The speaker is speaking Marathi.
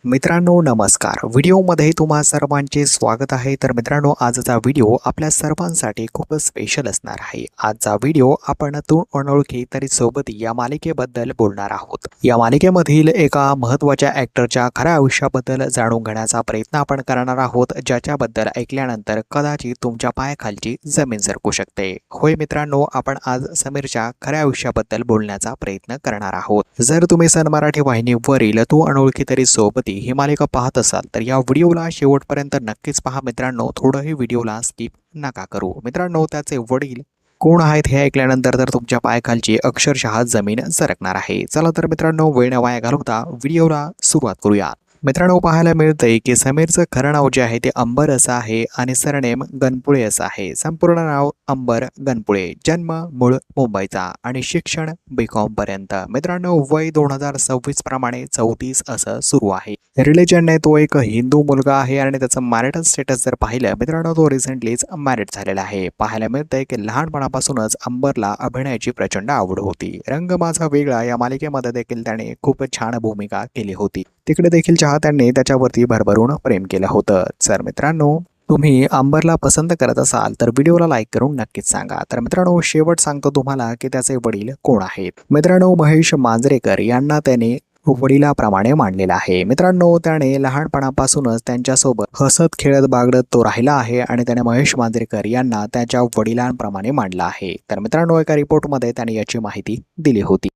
मित्रांनो नमस्कार. व्हिडिओमध्ये तुम्हा सर्वांचे स्वागत आहे. तर मित्रांनो आजचा व्हिडिओ आपल्या सर्वांसाठी खूप स्पेशल असणार आहे. आजचा व्हिडिओ आपण तू अनोळखी तरी सोबती या मालिकेबद्दल बोलणार आहोत. या मालिकेमधील एका महत्त्वाच्या ॲक्टरच्या खऱ्या आयुष्याबद्दल जाणून घेण्याचा प्रयत्न आपण करणार आहोत, ज्याच्याबद्दल ऐकल्यानंतर कदाचित तुमच्या पायाखालची जमीन सरकू शकते. होय मित्रांनो, आपण आज समीरच्या खऱ्या आयुष्याबद्दल बोलण्याचा प्रयत्न करणार आहोत. जर तुम्ही सन मराठी वाहिनीवरील तू अनोळखी तरी सोबती ही मालिका पाहत असाल तर या व्हिडिओला शेवटपर्यंत नक्कीच पहा मित्रांनो. थोडंही व्हिडिओला स्किप नका करू. मित्रांनो, त्याचे वडील कोण आहेत हे ऐकल्यानंतर तर तुमच्या पायाखालची अक्षरशः जमीन सरकणार आहे. चला तर मित्रांनो, वेळ न वाया घालवता व्हिडिओला सुरुवात करूया. मित्रांनो, पाहायला मिळतंय की समीरचं खरं नाव जे आहे ते अंबर असं आहे आणि सरनेम गणपुळे असं आहे. संपूर्ण नाव अंबर गणपुळे. जन्म मूळ मुंबईचा आणि शिक्षण बीकॉम पर्यंत. मित्रांनो, वय 2026 प्रमाणे 34 असं सुरू आहे. रिलिजनने तो एक हिंदू मुलगा आहे आणि त्याचं मॅरिटल स्टेटस जर पाहिलं मित्रांनो, तो रिसेंटलीच मॅरिड झालेला आहे. पाहायला मिळतंय की लहानपणापासूनच अंबरला अभिनयाची प्रचंड आवड होती. रंग माझा वेगळा या मालिकेमध्ये देखील त्याने खूप छान भूमिका केली होती. तिकडे देखील चाहत्यांनी त्याच्यावरती भरभरून प्रेम केलं होतं. तर मित्रांनो, तुम्ही अंबरला पसंत करत असाल तर व्हिडिओला लाईक करून नक्कीच सांगा. तर मित्रांनो, शेवट सांगतो तुम्हाला की त्याचे वडील कोण आहेत. मित्रांनो, महेश मांजरेकर यांना त्याने वडिलाप्रमाणे मांडलेला आहे. मित्रांनो, त्याने लहानपणापासूनच त्यांच्यासोबत हसत खेळत बागडत तो राहिला आहे आणि त्याने महेश मांजरेकर यांना त्याच्या वडिलांप्रमाणे मांडला आहे. तर मित्रांनो, एका रिपोर्टमध्ये त्याने याची माहिती दिली होती.